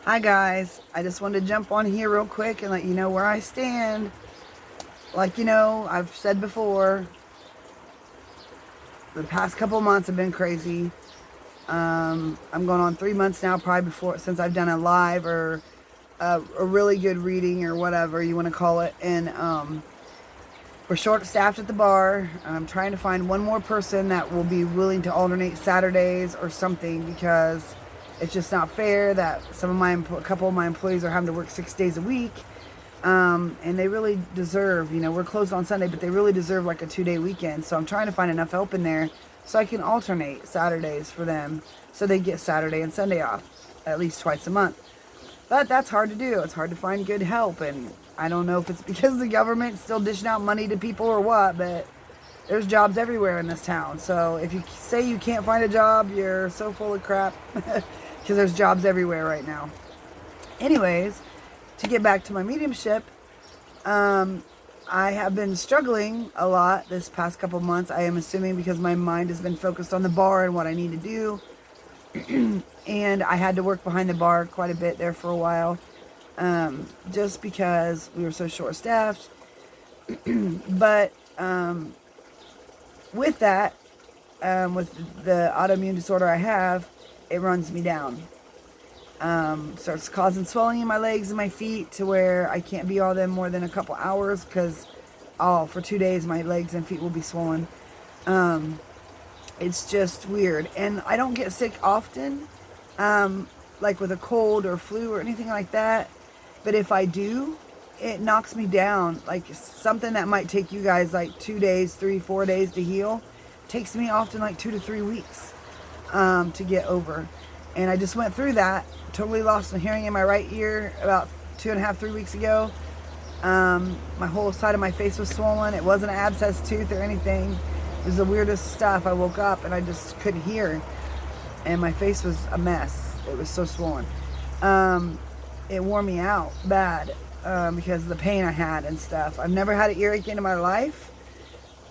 Hi guys, I just wanted to jump on here real quick and let you know where I stand. Like I've said before, the past couple months have been crazy. I'm going on 3 months now, probably since I've done a live or a really good reading or whatever you want to call it. And we're short-staffed at the bar. I'm trying to find one more person that will be willing to alternate Saturdays or something, because it's just not fair that a couple of my employees are having to work 6 days a week. And they really deserve, we're closed on Sunday, but they really deserve like a 2-day weekend. So I'm trying to find enough help in there so I can alternate Saturdays for them so they get Saturday and Sunday off at least twice a month. But that's hard to do. It's hard to find good help. And I don't know if it's because the government's still dishing out money to people or what, but there's jobs everywhere in this town. So if you say you can't find a job, you're so full of crap, because there's jobs everywhere right now. Anyways, to get back to my mediumship, I have been struggling a lot this past couple months. I am assuming because my mind has been focused on the bar and what I need to do. And I had to work behind the bar quite a bit there for a while, just because we were so short-staffed. But with that, with the autoimmune disorder I have, it runs me down. Starts causing swelling in my legs and my feet to where I can't be on them more than a couple hours, because for 2 days my legs and feet will be swollen. It's just weird, and I don't get sick often, like with a cold or flu or anything like that, but if I do, it knocks me down. Like something that might take you guys like 2 days, 3-4 days to heal takes me often like 2 to 3 weeks to get over. And I just went through that. Totally lost my hearing in my right ear about 2.5-3 weeks ago. My whole side of my face was swollen. It wasn't an abscess tooth or anything. It was the weirdest stuff. I woke up and I just couldn't hear, and my face was a mess. It was so swollen. It wore me out bad, because of the pain I had and stuff. I've never had an earache in my life.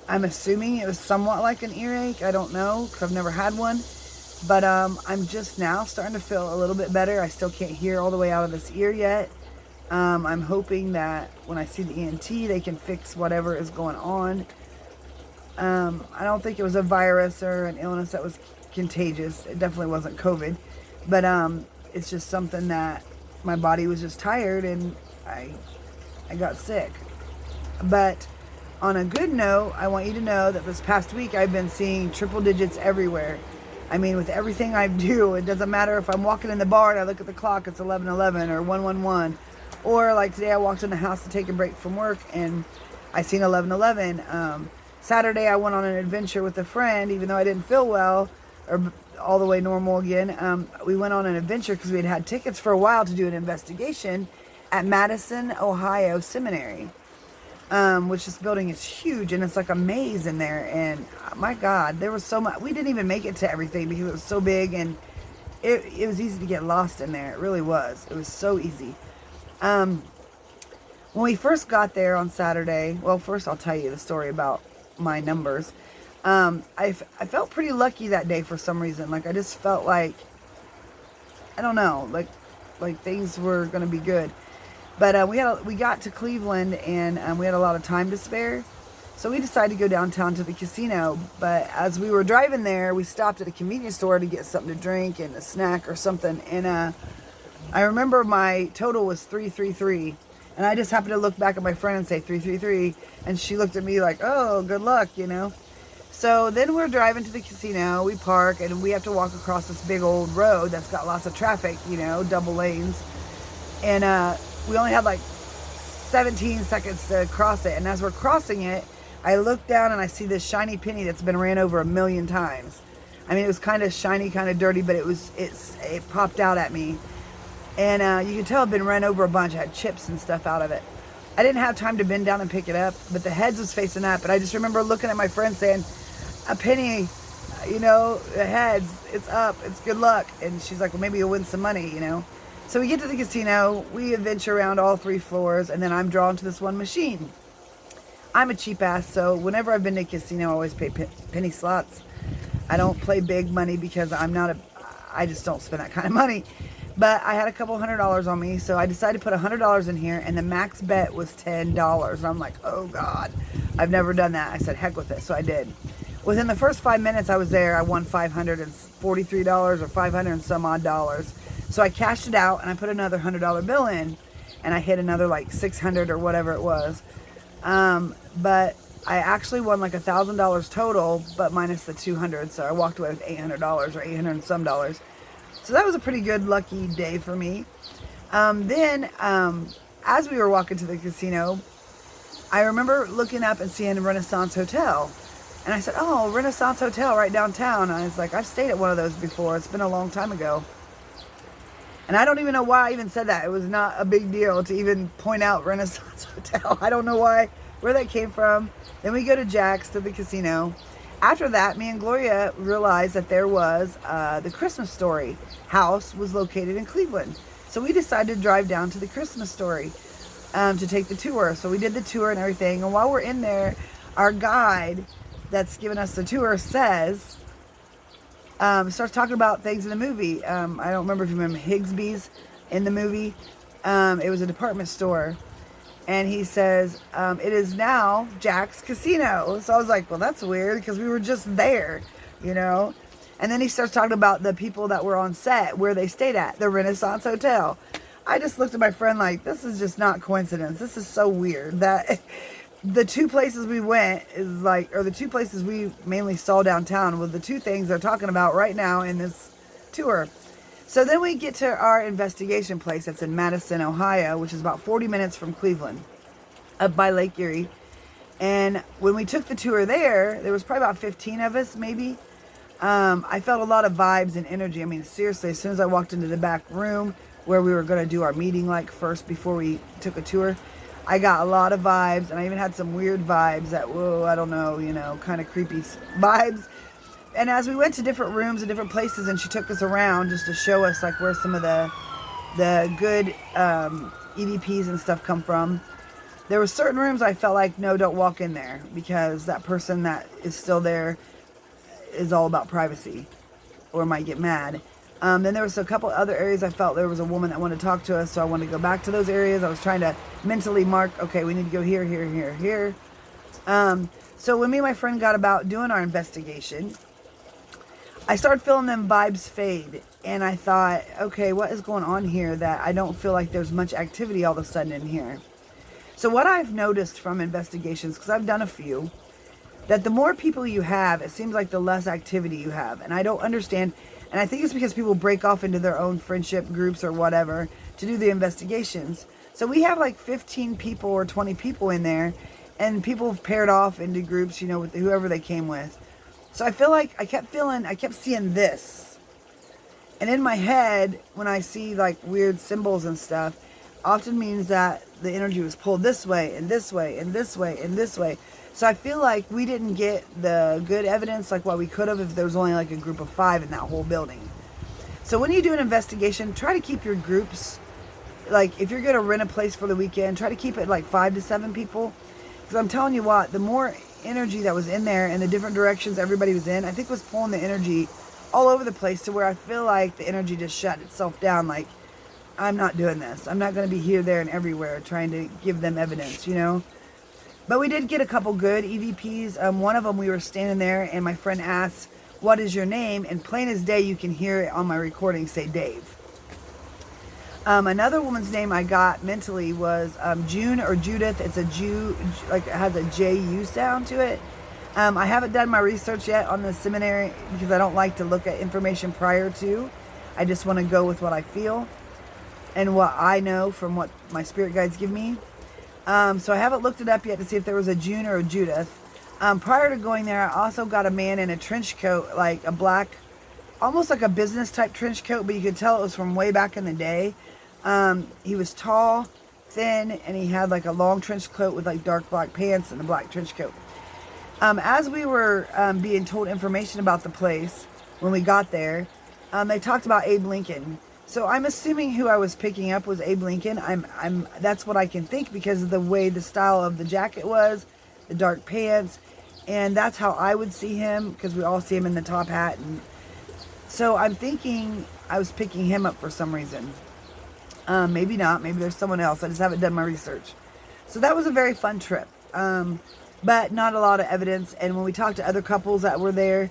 I'm assuming it was somewhat like an earache. I don't know, because I've never had one. But I'm just now starting to feel a little bit better. I still can't hear all the way out of this ear yet. I'm hoping that when I see the ENT, they can fix whatever is going on. I don't think it was a virus or an illness that was contagious. It definitely wasn't COVID. But it's just something that my body was just tired, and I got sick. But on a good note, I want you to know that this past week I've been seeing triple digits everywhere. I mean, with everything I do, it doesn't matter if I'm walking in the bar and I look at the clock, it's 11:11 or 1:11. Or like today, I walked in the house to take a break from work and I seen 11:11. Saturday, I went on an adventure with a friend, even though I didn't feel well or all the way normal again. We went on an adventure because we had tickets for a while to do an investigation at Madison, Ohio Seminary. Which this building is huge, and it's like a maze in there, and my God, there was so much. We didn't even make it to everything because it was so big, and it was easy to get lost in there. It really was. It was so easy. When we first got there on Saturday, well, first I'll tell you the story about my numbers. I felt pretty lucky that day for some reason. Like I just felt like, I don't know, like things were going to be good. But we got to Cleveland, and we had a lot of time to spare. So we decided to go downtown to the casino. But as we were driving there, we stopped at a convenience store to get something to drink and a snack or something. And I remember my total was 333. And I just happened to look back at my friend and say 333. And she looked at me like, oh, good luck, So then we're driving to the casino. We park, and we have to walk across this big old road that's got lots of traffic, double lanes. And we only had like 17 seconds to cross it. And as we're crossing it, I look down and I see this shiny penny that's been ran over 1,000,000 times. I mean, it was kind of shiny, kind of dirty, but it popped out at me. And you can tell it had been run over a bunch. It had chips and stuff out of it. I didn't have time to bend down and pick it up, but the heads was facing up. And I just remember looking at my friend saying, a penny, the heads, it's up, it's good luck. And she's like, well, maybe you'll win some money, So we get to the casino, we adventure around all 3 floors, and then I'm drawn to this one machine. I'm a cheap ass, so whenever I've been to a casino, I always pay penny slots. I don't play big money because I just don't spend that kind of money. But I had a couple $100 on me, so I decided to put $100 in here, and the max bet was $10. And I'm like, oh God, I've never done that. I said, heck with it. So I did. Within the first 5 minutes I was there, I won $543 or 500 and some odd dollars. So I cashed it out, and I put another $100 bill in, and I hit another like 600 or whatever it was. But I actually won like $1,000 total, but minus the 200. So I walked away with $800 or 800 and some dollars. So that was a pretty good lucky day for me. Then as we were walking to the casino, I remember looking up and seeing Renaissance Hotel. And I said, oh, Renaissance Hotel right downtown. And I was like, I've stayed at one of those before. It's been a long time ago. And I don't even know why I even said that. It was not a big deal to even point out Renaissance Hotel. I don't know where that came from. Then we go to Jack's, to the casino. After that, me and Gloria realized that there was the Christmas Story house was located in Cleveland. So we decided to drive down to the Christmas Story to take the tour. So we did the tour and everything. And while we're in there, our guide that's giving us the tour says, starts talking about things in the movie. I don't remember if you remember Higsby's in the movie. It was a department store. And he says, it is now Jack's Casino. So I was like, well, that's weird because we were just there, you know. And then he starts talking about the people that were on set, where they stayed at, the Renaissance Hotel. I just looked at my friend like, this is just not coincidence. This is so weird that the two places we went is like, or the two places we mainly saw downtown were the two things they're talking about right now in this tour. So then we get to our investigation place that's in Madison, Ohio, which is about 40 minutes from Cleveland, up by Lake Erie. And when we took the tour there was probably about 15 of us, maybe. I felt a lot of vibes and energy. I mean, seriously, as soon as I walked into the back room where we were going to do our meeting, like first before we took a tour, I got a lot of vibes, and I even had some weird vibes that, whoa, I don't know, you know, kind of creepy vibes. And as we went to different rooms and different places, and she took us around just to show us like where some of the good EVPs and stuff come from, there were certain rooms I felt like, no, don't walk in there, because that person that is still there is all about privacy or might get mad. Then there was a couple other areas I felt there was a woman that wanted to talk to us, so I wanted to go back to those areas. I was trying to mentally mark, okay, we need to go here, here, here, here. So when me and my friend got about doing our investigation, I started feeling them vibes fade, and I thought, okay, what is going on here that I don't feel like there's much activity all of a sudden in here? So what I've noticed from investigations, because I've done a few, that the more people you have, it seems like the less activity you have. And I don't understand, and I think it's because people break off into their own friendship groups or whatever to do the investigations. So we have like 15 people or 20 people in there, and people have paired off into groups, you know, with whoever they came with. So I feel like I kept seeing this. And in my head, when I see like weird symbols and stuff, often means that the energy was pulled this way and this way and this way and this way. So I feel like we didn't get the good evidence like what we could have if there was only like a group of 5 in that whole building. So when you do an investigation, try to keep your groups, like if you're going to rent a place for the weekend, try to keep it like 5 to 7 people. Because I'm telling you what, the more energy that was in there and the different directions everybody was in, I think was pulling the energy all over the place to where I feel like the energy just shut itself down. Like, I'm not doing this. I'm not going to be here, there, and everywhere trying to give them evidence, you know. But we did get a couple good EVPs. One of them, we were standing there and my friend asked, what is your name? And plain as day, you can hear it on my recording say Dave. Another woman's name I got mentally was June or Judith. It's a Jew, like it has a J-U sound to it. I haven't done my research yet on the seminary because I don't like to look at information prior to. I just want to go with what I feel and what I know from what my spirit guides give me. So I haven't looked it up yet to see if there was a June or a Judith. Prior to going there, I also got a man in a trench coat, like a black, almost like a business type trench coat, but you could tell it was from way back in the day. He was tall, thin, and he had like a long trench coat with like dark black pants and a black trench coat. As we were being told information about the place when we got there, they talked about Abe Lincoln. So I'm assuming who I was picking up was Abe Lincoln. That's what I can think because of the way the style of the jacket was, the dark pants, and that's how I would see him because we all see him in the top hat. And so I'm thinking I was picking him up for some reason. Maybe not. Maybe there's someone else. I just haven't done my research. So that was a very fun trip. But not a lot of evidence. And when we talked to other couples that were there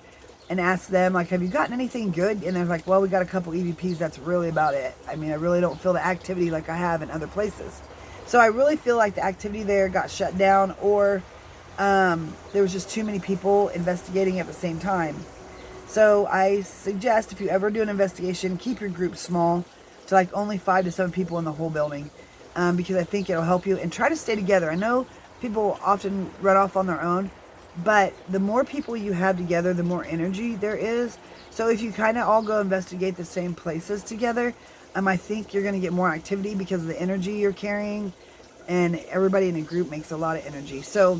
and asked them, like, have you gotten anything good? And they're like, well, we got a couple EVPs. That's really about it. I mean, I really don't feel the activity like I have in other places. So I really feel like the activity there got shut down, or there was just too many people investigating at the same time. So I suggest, if you ever do an investigation, keep your group small to like only 5 to 7 people in the whole building, because I think it'll help you, and try to stay together. I know people often run off on their own, but the more people you have together, the more energy there is. So if you kind of all go investigate the same places together, I think you're going to get more activity because of the energy you're carrying, and everybody in a group makes a lot of energy. So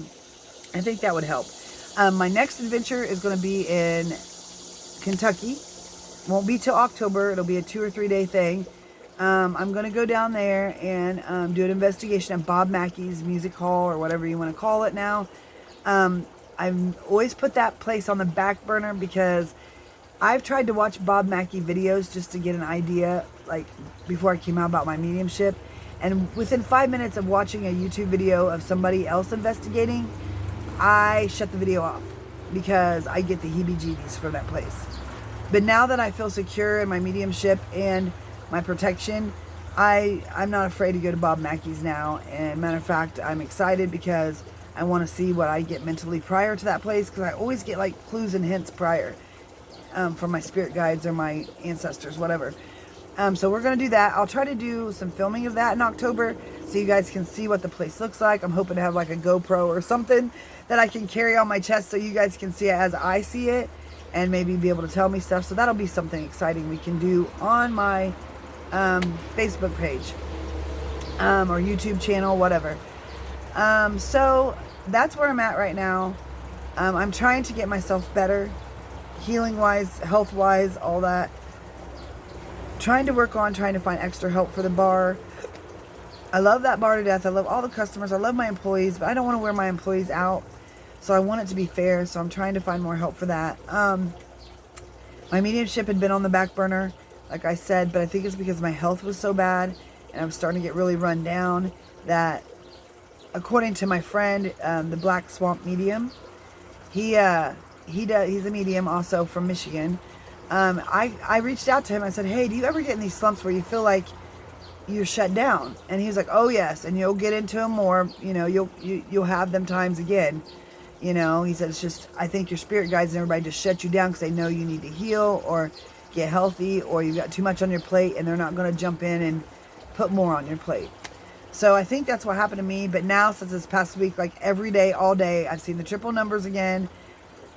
I think that would help. My next adventure is going to be in Kentucky. Won't be till October. It'll be a 2 or 3 day thing. I'm going to go down there and do an investigation at Bob Mackey's Music Hall, or whatever you want to call it now. I've always put that place on the back burner because I've tried to watch Bob Mackey videos just to get an idea, like before I came out, about my mediumship. And within 5 minutes of watching a YouTube video of somebody else investigating, I shut the video off because I get the heebie-jeebies from that place. But now that I feel secure in my mediumship and my protection, I'm not afraid to go to Bob Mackey's now. And matter of fact, I'm excited because I want to see what I get mentally prior to that place, because I always get like clues and hints prior from my spirit guides or my ancestors, whatever. So we're going to do that. I'll try to do some filming of that in October so you guys can see what the place looks like. I'm hoping to have like a GoPro or something that I can carry on my chest so you guys can see it as I see it, and maybe be able to tell me stuff. So that'll be something exciting we can do on my Facebook page or YouTube channel, whatever. So that's where I'm at right now. I'm trying to get myself better, healing-wise, health-wise, all that. Trying to find extra help for the bar. I love that bar to death. I love all the customers. I love my employees, but I don't want to wear my employees out. So I want it to be fair. So I'm trying to find more help for that. My mediumship had been on the back burner, like I said, but I think it's because my health was so bad and I was starting to get really run down, that according to my friend, the Black Swamp Medium, he's a medium also from Michigan. I reached out to him. I said, hey, do you ever get in these slumps where you feel like you're shut down? And he's like, oh yes. And you'll get into them more, you'll have them times again. He said, it's just, I think your spirit guides and everybody just shut you down because they know you need to heal or get healthy, or you've got too much on your plate and they're not going to jump in and put more on your plate. So I think that's what happened to me. But now, since this past week, like every day, all day, I've seen the triple numbers again.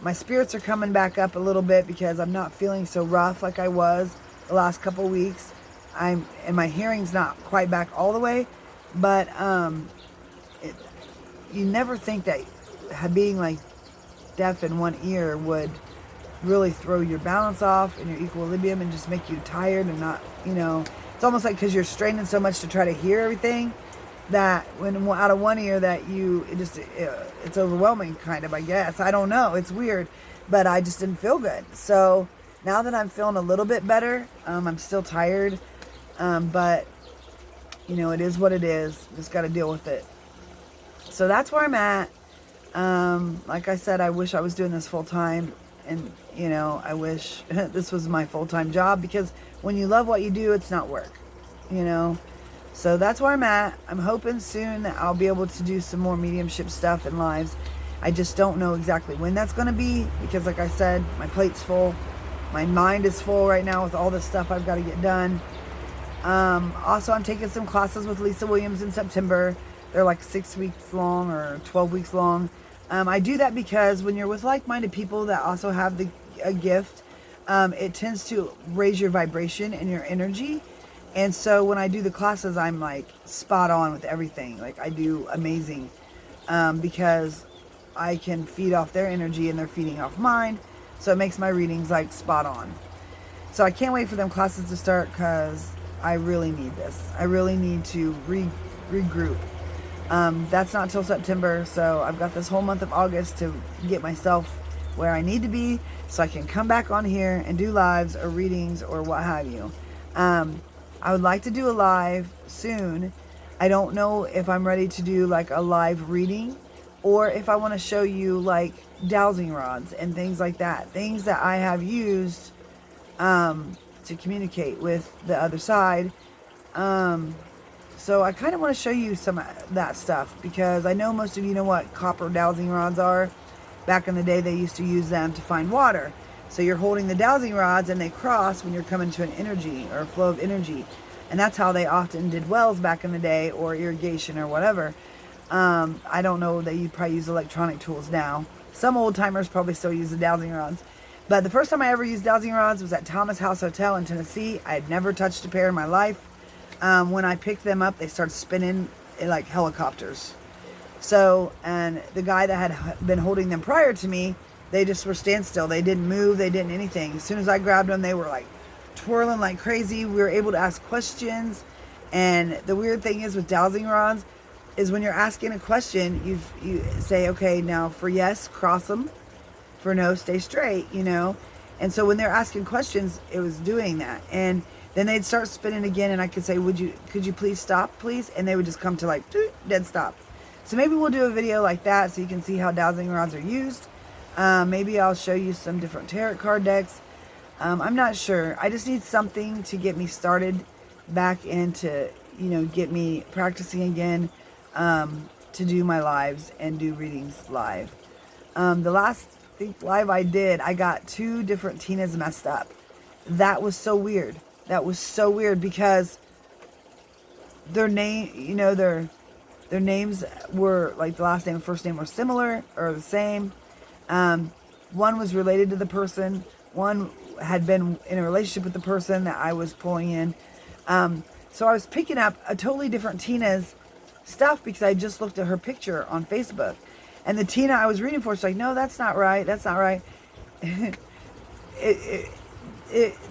My spirits are coming back up a little bit because I'm not feeling so rough like I was the last couple weeks. And my hearing's not quite back all the way, but you never think that being like deaf in one ear would really throw your balance off and your equilibrium and just make you tired and not, it's almost like because you're straining so much to try to hear everything, that when out of one ear that it's overwhelming, kind of, I guess. I don't know. It's weird, but I just didn't feel good. So now that I'm feeling a little bit better, I'm still tired, but it is what it is. Just got to deal with it. So that's where I'm at. Like I said, I wish I was doing this full time, and I wish this was my full-time job, because when you love what you do, it's not work, So that's where I'm at. I'm hoping soon that I'll be able to do some more mediumship stuff and lives. I just don't know exactly when that's going to be, because like I said, my plate's full. My mind is full right now with all this stuff I've got to get done. Also, I'm taking some classes with Lisa Williams in September. They're like 6 weeks long or 12 weeks long. I do that because when you're with like-minded people that also have a gift, it tends to raise your vibration and your energy. And so when I do the classes, I'm like spot on with everything. Like I do amazing, because I can feed off their energy and they're feeding off mine. So it makes my readings like spot on. So I can't wait for them classes to start, because I really need this. I really need to regroup. That's not till September. So I've got this whole month of August to get myself where I need to be so I can come back on here and do lives or readings or what have you. I would like to do a live soon. I don't know if I'm ready to do like a live reading or if I want to show you like dowsing rods and things like that. Things that I have used to communicate with the other side. So I kind of want to show you some of that stuff because I know most of you know what copper dowsing rods are. Back in the day, they used to use them to find water. So you're holding the dowsing rods and they cross when you're coming to an energy or a flow of energy. And that's how they often did wells back in the day, or irrigation or whatever. I don't know that you probably use electronic tools now. Some old timers probably still use the dowsing rods. But the first time I ever used dowsing rods was at Thomas House Hotel in Tennessee. I had never touched a pair in my life. When I picked them up, they started spinning like helicopters. So, and the guy that had been holding them prior to me, they just were standstill. They didn't move. They didn't anything. As soon as I grabbed them, they were like twirling like crazy. We were able to ask questions. And the weird thing is with dowsing rods is when you're asking a question, you say, okay, now for yes, cross them. For no, stay straight, you know. And so when they're asking questions, it was doing that. And then they'd start spinning again, and I could say, could you please stop, please? And they would just come to like dead stop. So maybe we'll do a video like that so you can see how dowsing rods are used. Maybe I'll show you some different tarot card decks. I'm not sure. I just need something to get me started back into, you know, get me practicing again to do my lives and do readings live. The last live I did, I got 2 different Tinas messed up. That was so weird. That was so weird because their name, you know, their names were like the last name and first name were similar or the same. One was related to the person. One had been in a relationship with the person that I was pulling in. So I was picking up a totally different Tina's stuff because I just looked at her picture on Facebook. And the Tina I was reading for, she's like, no, that's not right. That's not right. It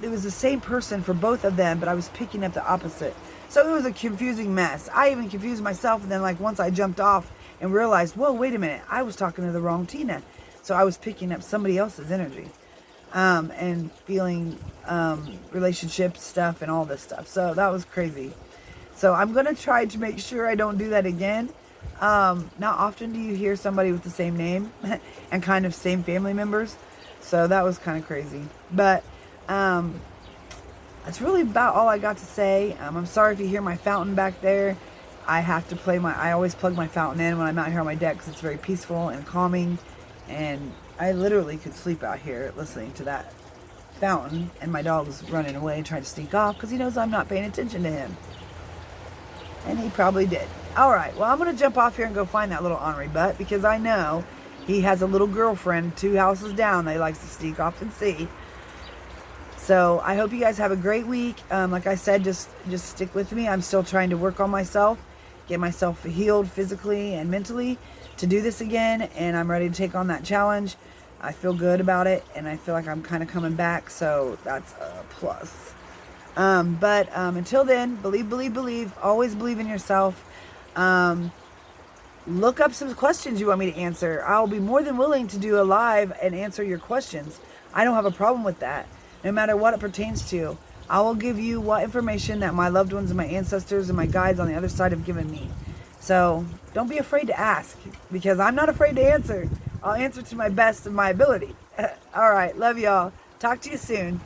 was the same person for both of them, but I was picking up the opposite. So it was a confusing mess. I even confused myself. And then like once I jumped off and realized, whoa, wait a minute. I was talking to the wrong Tina. So I was picking up somebody else's energy and feeling relationship stuff and all this stuff. So that was crazy. So I'm going to try to make sure I don't do that again. Not often do you hear somebody with the same name and kind of same family members. So that was kind of crazy. But that's really about all I got to say. I'm sorry if you hear my fountain back there. I have to I always plug my fountain in when I'm out here on my deck because it's very peaceful and calming. And I literally could sleep out here listening to that fountain. And my dog was running away and trying to sneak off because he knows I'm not paying attention to him. And he probably did. All right, well, I'm going to jump off here and go find that little ornery butt because I know he has a little girlfriend 2 houses down that he likes to sneak off and see. So I hope you guys have a great week. Like I said, just stick with me. I'm still trying to work on myself, get myself healed physically and mentally to do this again. And I'm ready to take on that challenge. I feel good about it, and I feel like I'm kind of coming back. So that's a plus. But until then, believe. Always believe in yourself. Look up some questions you want me to answer. I'll be more than willing to do a live and answer your questions. I don't have a problem with that. No matter what it pertains to, I will give you what information that my loved ones and my ancestors and my guides on the other side have given me. So don't be afraid to ask because I'm not afraid to answer. I'll answer to my best of my ability. All right. Love y'all. Talk to you soon.